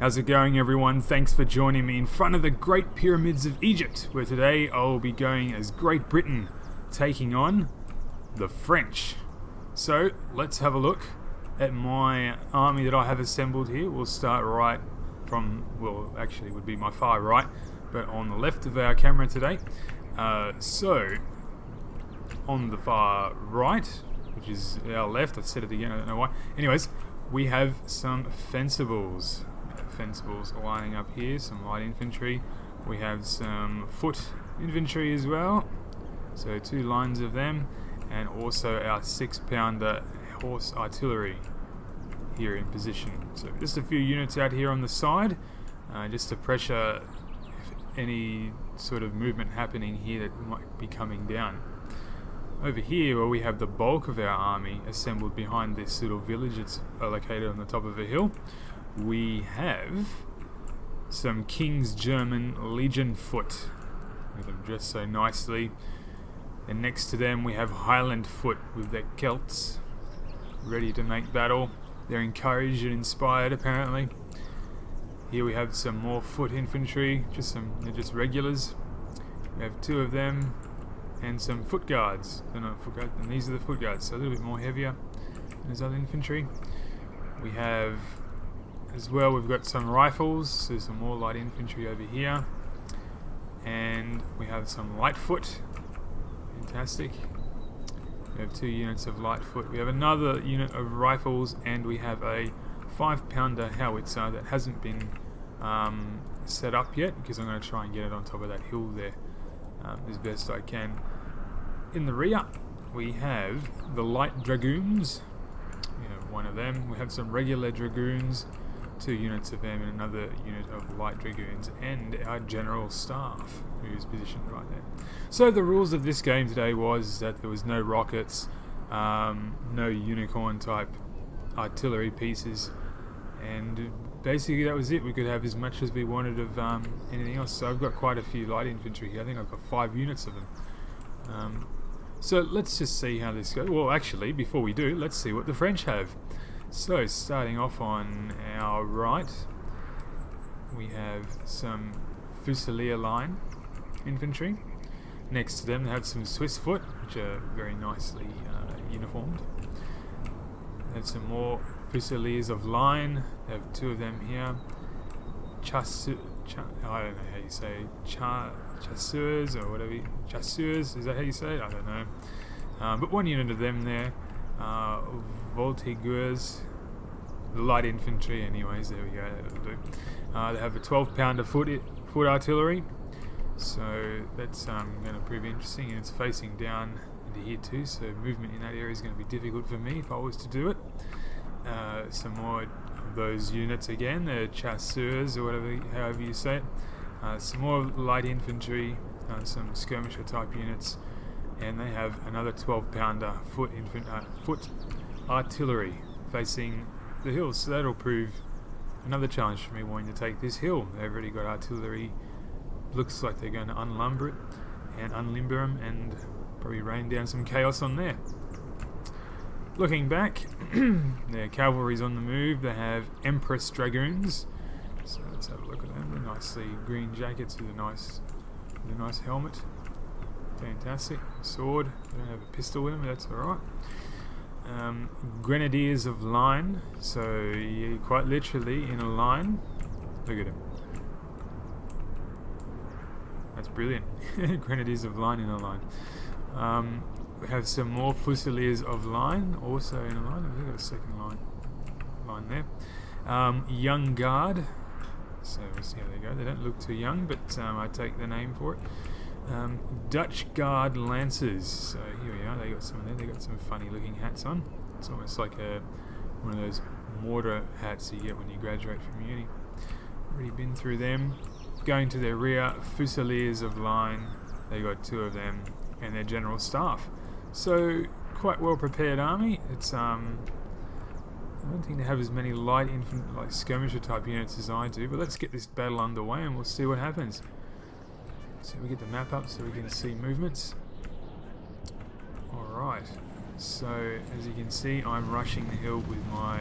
How's it going, everyone? Thanks for joining me in front of the Great Pyramids of Egypt, where today I will be going as Great Britain, taking on the French. So let's have a look at my army that I have assembled here. We'll start right from, well, actually it would be my far right, but on the left of our camera today. So on the far right, which is our left, I've said it again, I don't know why. Anyways, we have some fencibles. Fencibles lining up here, some light infantry. We have some foot infantry as well, so 2 lines of them, and also our 6-pounder horse artillery here in position. So just a few units out here on the side, just to pressure any sort of movement happening here that might be coming down. Over here, where we have the bulk of our army assembled behind this little village, it's located on the top of a hill, we have some King's German Legion foot, with them dressed so nicely. And next to them we have Highland foot with their Celts, ready to make battle. They're encouraged and inspired, apparently. Here we have some more foot infantry, they're just regulars. We have 2 of them, and some foot guards. They're not foot guards, and these are the foot guards, so a little bit more heavier than his other infantry. We have, as well, we've got some rifles, so some more light infantry over here. And we have some light foot. Fantastic. We have 2 units of light foot. We have another unit of rifles, and we have a 5-pounder howitzer that hasn't been set up yet, because I'm going to try and get it on top of that hill there as best I can. In the rear, we have the light dragoons. We have 1 of them. We have some regular dragoons, 2 units of them, and another unit of light dragoons, and our general staff, who is positioned right there. So the rules of this game today was that there was no rockets, no unicorn type artillery pieces, and basically that was it. We could have as much as we wanted of anything else. So I've got quite a few light infantry here. I think I've got 5 units of them. So let's just see how this goes. Well, actually, before we do, let's see what the French have. So starting off on our right, we have some Fusilier line infantry. Next to them, they have some Swiss foot, which are very nicely uniformed. They have some more Fusiliers of line. They have 2 of them here. I don't know how you say chasseurs or whatever. Chasseurs, is that how you say it? I don't know. But 1 unit of them there. Voltigeurs, the light infantry. Anyways, there we go. That'll do. They have a 12-pounder foot artillery. So that's going to prove interesting, and it's facing down into here too, so movement in that area is going to be difficult for me if I was to do it. Some more of those units again, the chasseurs or however you say it. Some more light infantry, some skirmisher type units, and they have another 12-pounder foot artillery facing the hills. So that'll prove another challenge for me wanting to take this hill. They've already got artillery. Looks like they're going to unlimber it and unlimber them and probably rain down some chaos on there. Looking back, their cavalry's on the move. They have Empress Dragoons. So let's have a look at them. They're nicely green jackets with a nice helmet. Fantastic. Sword. They don't have a pistol with them, but that's alright. Grenadiers of line. So yeah, quite literally in a line. Look at them. That's brilliant. Grenadiers of line in a line. We have some more Fusiliers of line, also in a line. We've got a second line there. Young Guard. So we'll see how they go. They don't look too young, but I take the name for it. Dutch Guard Lancers. So here we are. They got some of there. They got some funny looking hats on. It's almost like one of those mortar hats you get when you graduate from uni. Already been through them. Going to their rear, Fusiliers of line. They got 2 of them, and their general staff. So quite well prepared army. It's I don't think they have as many light skirmisher type units as I do, but let's get this battle underway and we'll see what happens. So we get the map up so we can see movements. Alright, so as you can see, I'm rushing the hill with my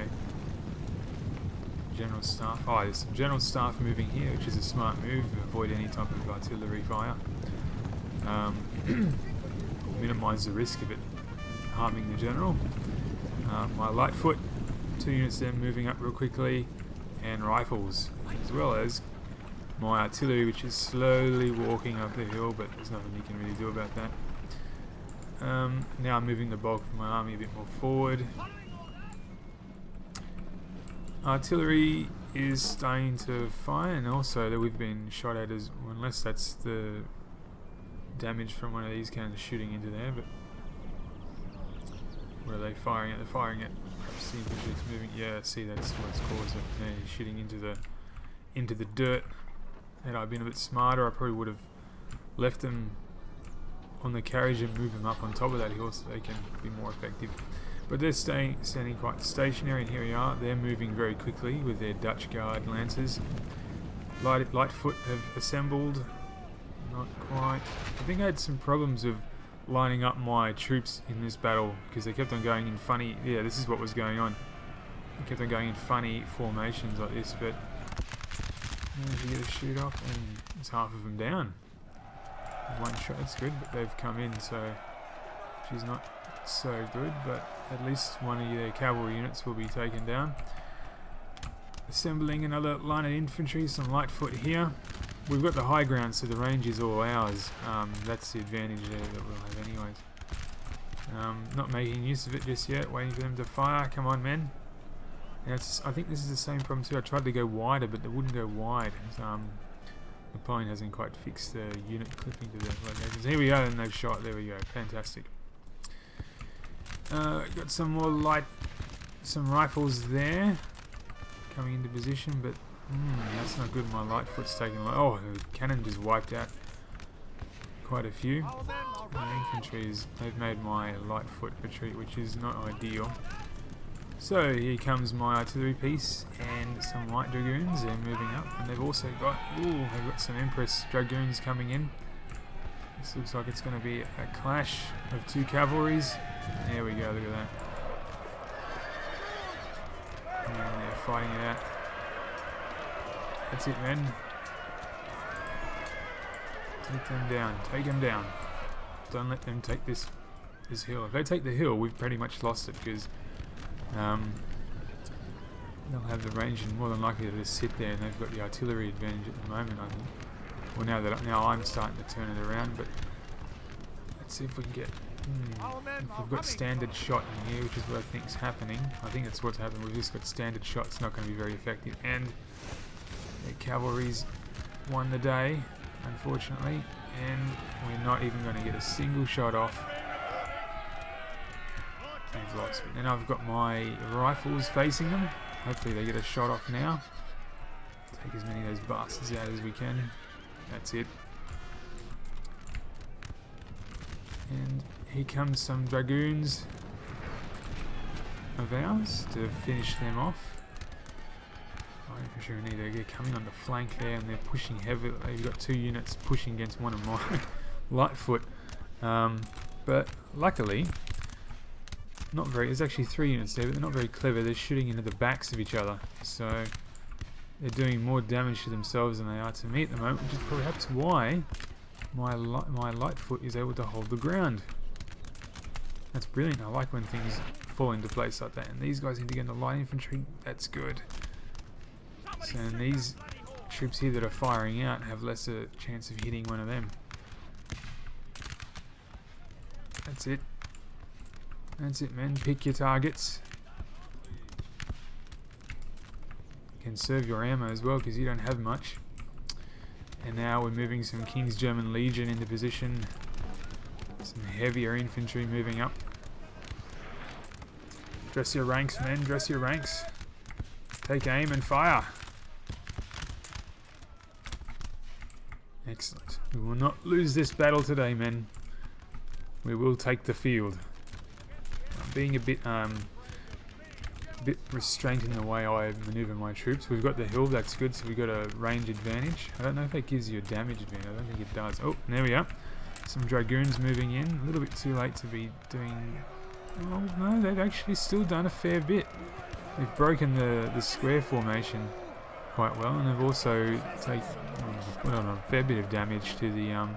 General staff. Oh, there's some general staff moving here, which is a smart move. Avoid any type of artillery fire. Minimise the risk of it harming the general. My light foot, 2 units there moving up real quickly, and rifles, as well as my artillery, which is slowly walking up the hill, but there's nothing you can really do about that. Now I'm moving the bulk of my army a bit more forward. Artillery is starting to fire, and also that we've been shot at, as unless that's the damage from one of these cannons shooting into there. But what are they firing at? They're firing at perhaps the infantry's moving. Yeah, see, that's what's caused it. They're shooting into the dirt. Had I been a bit smarter, I probably would have left them on the carriage and moved them up on top of that hill so they can be more effective. But they're standing quite stationary, and here we are. They're moving very quickly with their Dutch Guard lancers. Lightfoot have assembled. Not quite. I think I had some problems with lining up my troops in this battle because they kept on going in funny. Yeah, this is what was going on. They kept on going in funny formations like this, but managed to get a shoot off, and it's half of them down. One shot, that's good, but they've come in, so she's not so good, but at least one of their cavalry units will be taken down. Assembling another line of infantry, some Lightfoot here. We've got the high ground, so the range is all ours. That's the advantage there that we'll have anyways. Not making use of it just yet, waiting for them to fire. Come on, men. And I think this is the same problem too. I tried to go wider, but they wouldn't go wide. Napoleon hasn't quite fixed the unit clipping to the locations. Here we go, and they've shot. There we go. Fantastic. Got some more some rifles there coming into position, but that's not good. My Lightfoot's taking. Oh, the cannon just wiped out quite a few. They've made my Lightfoot retreat, which is not ideal. So here comes my artillery piece and some light dragoons. They're moving up, and they've also got some Empress dragoons coming in. This looks like it's going to be a clash of two cavalries. There we go, look at that. And they're fighting it out. That's it, men. Take them down. Take them down. Don't let them take this hill. If they take the hill, we've pretty much lost it, because they'll have the range, and more than likely they'll just sit there, and they've got the artillery advantage at the moment, I think. Well, now I'm starting to turn it around, but let's see if we can get. If we've got standard shot in here, which is what I think is happening. I think that's what's happening. We've just got standard shot. It's not going to be very effective, and the cavalry's won the day, unfortunately, and we're not even going to get a single shot off. They've lost. Then I've got my rifles facing them. Hopefully they get a shot off now. Take as many of those bastards out as we can. That's it. And here comes some dragoons of ours to finish them off. I'm for sure they're coming on the flank there, and they're pushing heavily. You've got two units pushing against one of my Lightfoot. But luckily, there's actually 3 units there, but they're not very clever. They're shooting into the backs of each other, so they're doing more damage to themselves than they are to me at the moment, which is perhaps why my Lightfoot is able to hold the ground. That's brilliant. I like when things fall into place like that. And these guys need to get into light infantry. That's good. So these troops here that are firing out have lesser chance of hitting one of them. That's it. That's it, men. Pick your targets. Conserve your ammo as well, because you don't have much. And now we're moving some King's German Legion into position. Some heavier infantry moving up. Dress your ranks, men. Dress your ranks. Take aim and fire. Excellent. We will not lose this battle today, men. We will take the field. I'm being a bit restrained in the way I maneuver my troops. We've got the hill, that's good, so we've got a range advantage. I don't know if that gives you a damage advantage. I don't think it does. Oh, there we are. Some dragoons moving in. A little bit too late to be doing. Oh no, they've actually still done a fair bit. they've broken the square formation quite well, and they've also put on a fair bit of damage to the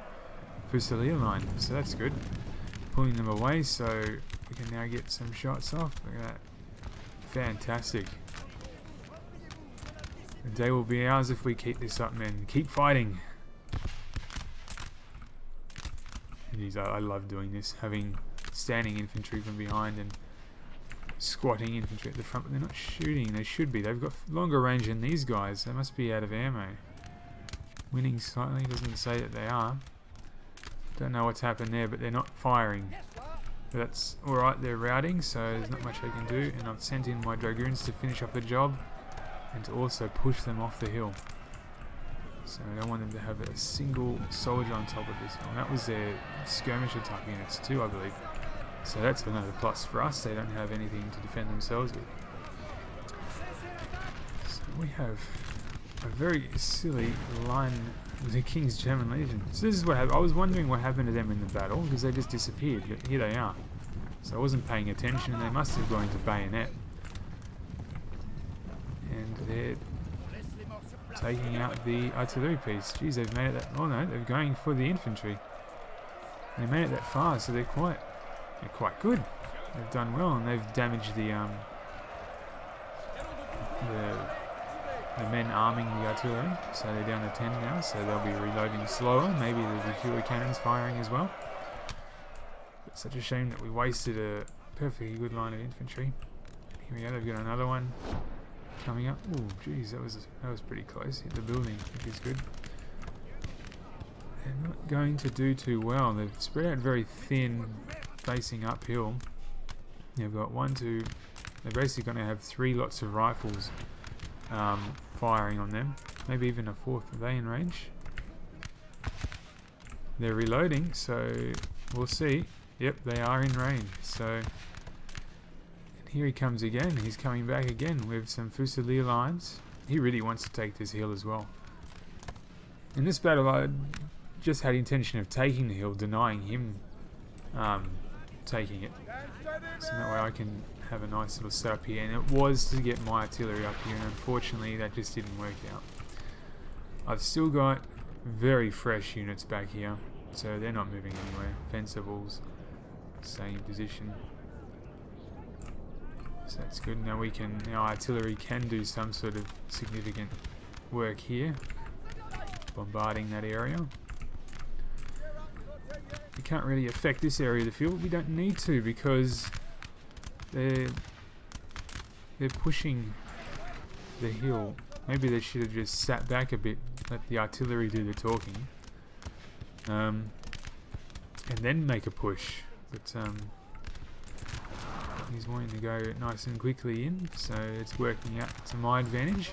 Fusilier line, so that's good. Pulling them away, so we can now get some shots off. Look at that. Fantastic. The day will be ours if we keep this up, men. Keep fighting. Jeez, I love doing this, having standing infantry from behind and squatting infantry at the front, but they're not shooting. They should be. They've got longer range than these guys. They must be out of ammo. Winning slightly, doesn't say that they are. Don't know what's happened there, but they're not firing. But that's alright, they're routing, so there's not much I can do, and I've sent in my dragoons to finish up the job and to also push them off the hill. So I don't want them to have a single soldier on top of this hill. And that was their skirmisher type units too, I believe. So that's another plus for us. They don't have anything to defend themselves with. So we have a very silly line of the King's German Legion. So this is what happened. I was wondering what happened to them in the battle, because they just disappeared, but here they are. So I wasn't paying attention, and they must have gone into bayonet. And they're taking out the artillery piece. Jeez, they've made it that... Oh no, they're going for the infantry. They made it that far, so they're quite good. They've done well, and they've damaged the men arming the artillery. So they're down to 10 now, so they'll be reloading slower. Maybe the artillery cannons firing as well. It's such a shame that we wasted a perfectly good line of infantry. Here we go, they've got another one coming up. Oh, geez, that was pretty close. Hit the building, which is good. They're not going to do too well. They've spread out very thin, facing uphill. They've got they're basically going to have 3 lots of rifles firing on them. Maybe even a 4th. Are they in range? They're reloading, so we'll see. Yep, they are in range. So here he comes again. He's coming back again with some Fusilier lines. He really wants to take this hill as well. In this battle, I just had intention of taking the hill, denying him taking it. So that way I can have a nice little setup here. And it was to get my artillery up here, and unfortunately that just didn't work out. I've still got very fresh units back here, so they're not moving anywhere. Fencibles, staying in position. So that's good. Now our artillery can do some sort of significant work here, bombarding that area. We can't really affect this area of the field. We don't need to, because they're pushing the hill. Maybe they should have just sat back a bit, let the artillery do the talking, and then make a push. But he's wanting to go nice and quickly in, so it's working out to my advantage.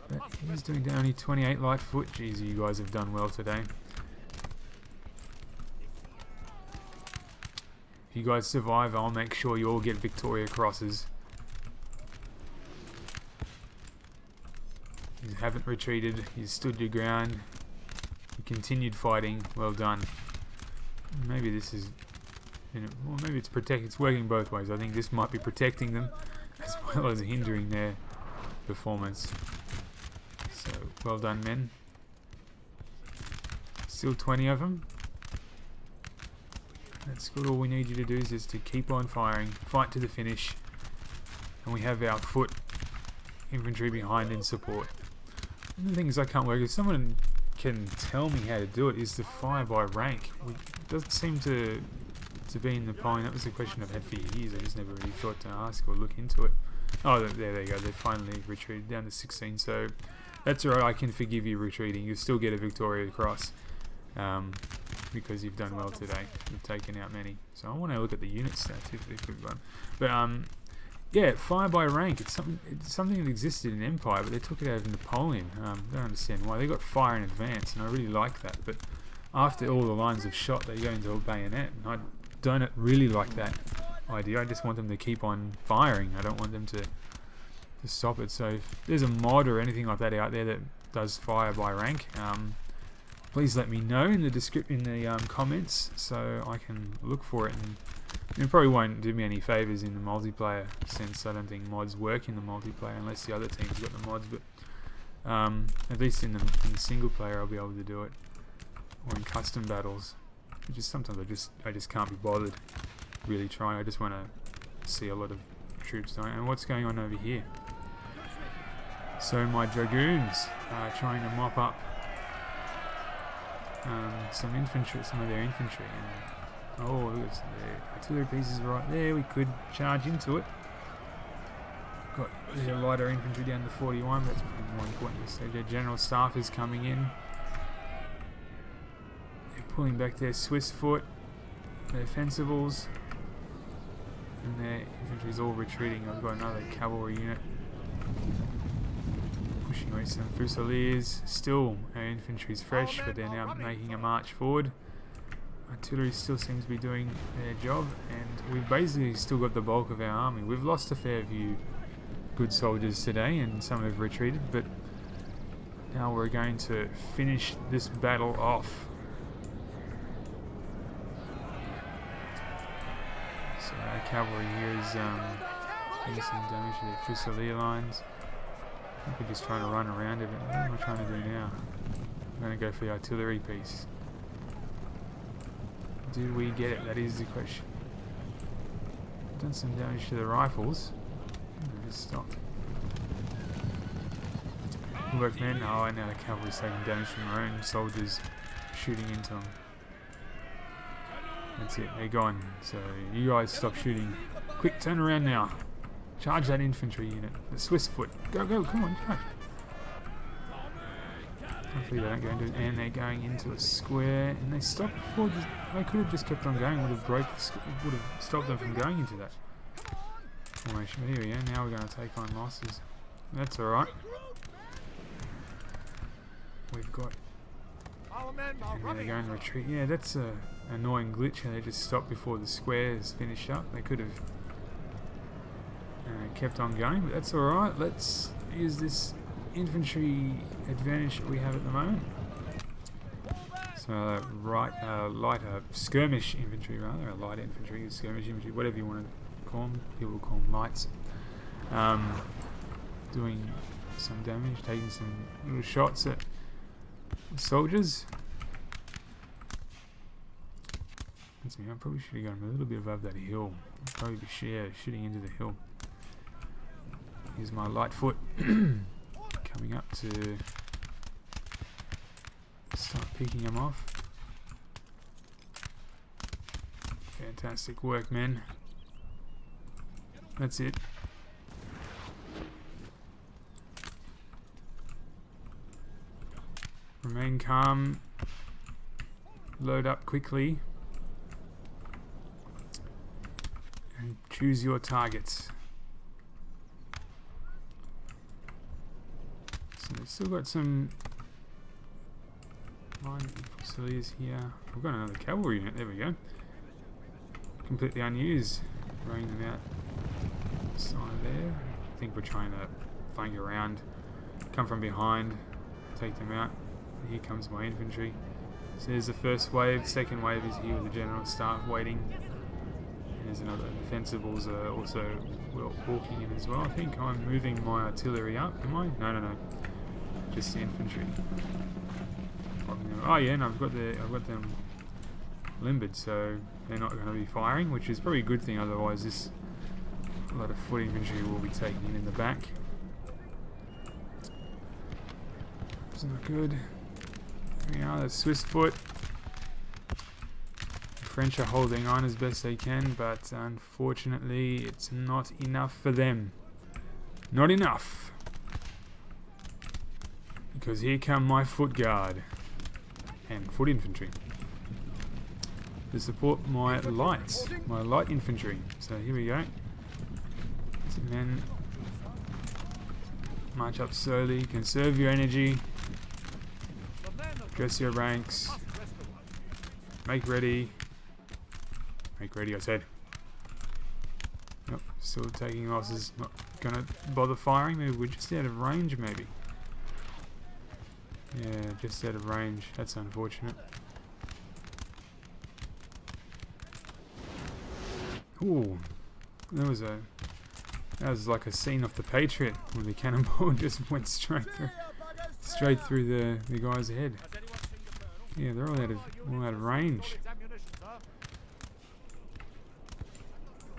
But he's doing only 28 light foot. Jeez, you guys have done well today. If you guys survive, I'll make sure you all get Victoria Crosses. You haven't retreated, you stood your ground, you continued fighting. Well done. Maybe this is, well, maybe it's working both ways. I think this might be protecting them as well as hindering their performance. So well done, men. Still 20 of them. That's good. All we need you to do is just to keep on firing, fight to the finish, and we have our foot infantry behind in support. One of the things I can't work, if someone can tell me how to do it, is to fire by rank. It doesn't seem to be in Napoleon. That was a question I've had for years. I just never really thought to ask or look into it. Oh, there they go. They finally retreated down to 16. So that's alright. I can forgive you retreating. You still get a Victoria Cross. Because you've done well today. You've taken out many. So I want to look at the unit stats if they've got one. But yeah, fire by rank. It's something that existed in Empire, but they took it out of Napoleon. Don't understand why. They got fire in advance, and I really like that. But after all the lines of shot, they go into a bayonet, and I don't really like that idea. I just want them to keep on firing. I don't want them to stop it. So if there's a mod or anything like that out there that does fire by rank, please let me know in the comments so I can look for it and It probably won't do me any favours in the multiplayer, since I don't think mods work in the multiplayer unless the other team's got the mods, but at least in the single player I'll be able to do it, or in custom battles, which is sometimes I just can't be bothered really trying. I just want to see a lot of troops dying. And what's going on over here? So my dragoons are trying to mop up some of their infantry, and oh, look at the artillery pieces right there. We could charge into it. Got the lighter infantry down to 41, but that's probably more important. So their general staff is coming in. They're pulling back their Swiss foot, their fencibles, and their infantry is all retreating. I've got another cavalry unit pushing away some fusiliers. Still, our infantry's fresh, but they're now making a march forward. Artillery still seems to be doing their job, and we've basically still got the bulk of our army. We've lost a fair few good soldiers today, and some have retreated, but now we're going to finish this battle off. So our cavalry here is doing some damage to their fusilier lines. I think we're just trying to run around it. What am I trying to do now? I'm going to go for the artillery piece. Did we get it? That is the question. Done some damage to the rifles. Just stopped. Good work, men. Oh, and now the cavalry's taking damage from their own soldiers shooting into them. That's it, they're gone. So you guys stop shooting. Quick, turn around now. Charge that infantry unit. The Swiss foot. Go, go, come on, charge. Hopefully they don't go into it. And they're going into a square. And they stopped before they could have just kept on going. Would have stopped them from going into that formation. But here we go. Now we're going to take on losses. That's alright. We've got... And they're going to retreat. Yeah, that's a annoying glitch. And they just stopped before the square is finished up. They could have kept on going, but that's alright. Let's use this infantry advantage that we have at the moment. So light skirmish infantry, rather, a light infantry, skirmish infantry, whatever you want to call them. People call them lights. Doing some damage, taking some little shots at soldiers. That's me. I probably should have gone a little bit above that hill. I'd probably be shooting into the hill. Here's my light foot coming up to start picking them off. Fantastic work, men. That's it. Remain calm. Load up quickly. And choose your targets. So we've still got some line fusiliers here. We've got another cavalry unit. There we go. Completely unused. Throwing them out side there. I think we're trying to flank around, come from behind, take them out. Here comes my infantry. So there's the first wave. Second wave is here with the general staff waiting. And there's another. The fencibles are also walking in as well. I think I'm moving my artillery up. Am I? No. Just the infantry. Oh yeah, and I've got them limbered, so they're not going to be firing, which is probably a good thing. Otherwise, a lot of foot infantry will be taken in the back. It's not good. There we are, the Swiss foot. The French are holding on as best they can, but unfortunately, it's not enough for them. Not enough. Because here come my foot guard and foot infantry to support my light infantry. So here we go. So men, march up slowly, conserve your energy, dress your ranks, make ready, I said. Nope, still taking losses, not gonna bother firing. Maybe we're just out of range, maybe. Yeah, just out of range. That's unfortunate. Ooh, that was like a scene off The Patriot when the cannonball just went straight through the guy's head. Yeah, they're all out of range.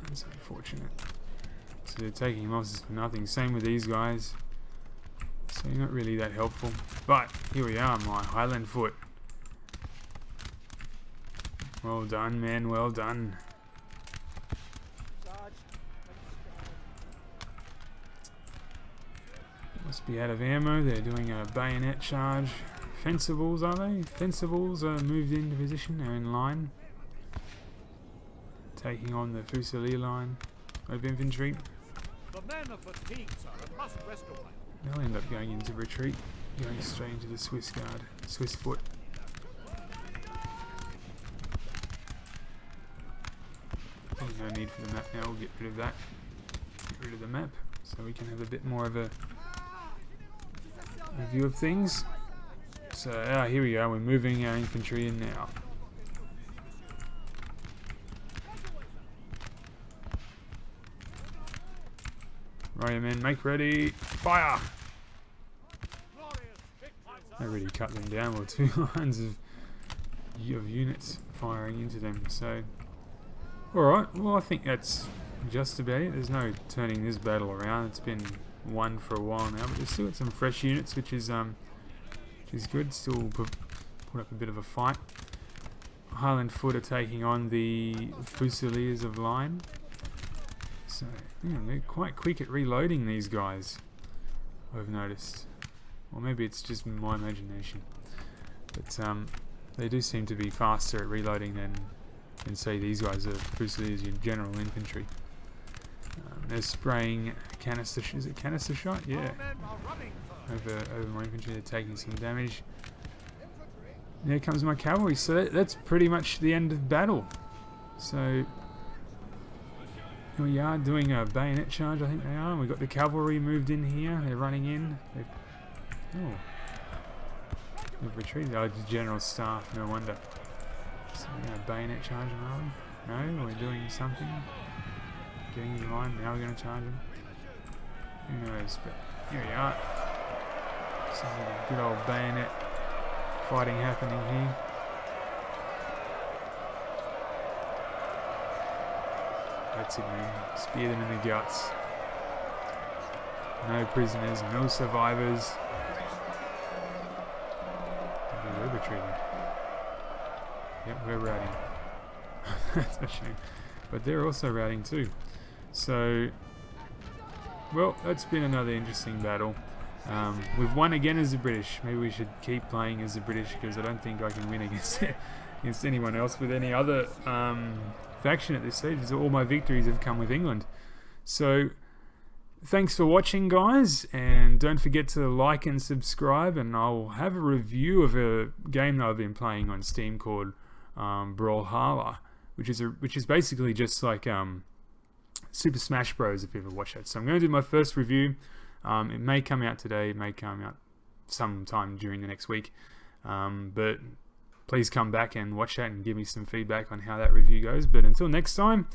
That's unfortunate. So they're taking losses for nothing. Same with these guys. So not really that helpful. But here we are, my Highland foot. Well done, man. Well done. Must be out of ammo. They're doing a bayonet charge. Fencibles, are they? Fencibles are moved into position. They're in line. Taking on the Fusilier line of infantry. The men are fatigued, sir, and must rest away. They'll end up going into retreat, going straight into the Swiss guard, Swiss foot. There's no need for the map now. We'll get rid of that. Get rid of the map, so we can have a bit more of a view of things. So here we go. We're moving our infantry in now. Right, men, make ready. Fire! I already cut them down with 2 lines of units firing into them. So, alright, well I think that's just about it. There's no turning this battle around. It's been won for a while now, but we've still got some fresh units, which is good. Still put up a bit of a fight. Highland foot are taking on the Fusiliers of line. So, yeah, they're quite quick at reloading, these guys, I've noticed. Or maybe it's just my imagination. But they do seem to be faster at reloading than say these guys are Fusiliers, your general infantry. They're spraying canister, is it canister shot? Yeah. Over my infantry, they're taking some damage. There comes my cavalry, so that's pretty much the end of battle. So here we are doing a bayonet charge, I think they are. We've got the cavalry moved in here, they're running in. They've retreated. Oh, the general staff, no wonder. So we're going to bayonet charge them, are we? No, we're doing something. Getting in line, now we're going to charge them. Who knows, but here we are. Some good old bayonet fighting happening here. That's it, man. Spear them in the guts. No prisoners, no survivors. We're retreating. Yep, we're routing. That's a shame. But they're also routing too. So, well, that's been another interesting battle. We've won again as the British. Maybe we should keep playing as the British, because I don't think I can win against anyone else with any other faction at this stage. All my victories have come with England. So, thanks for watching, guys, and don't forget to like and subscribe, and I'll have a review of a game that I've been playing on Steam called Brawlhalla, which is basically just like Super Smash Bros. If you ever watched that. So I'm going to do my first review. It may come out today, it may come out sometime during the next week, but please come back and watch that and give me some feedback on how that review goes. But until next time,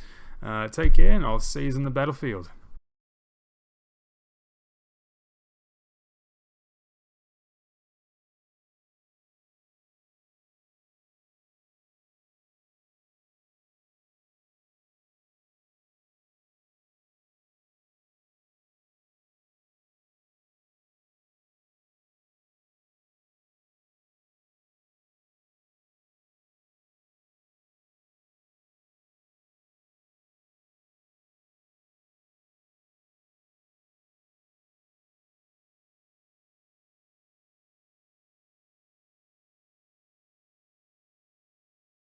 take care, and I'll see you on the battlefield.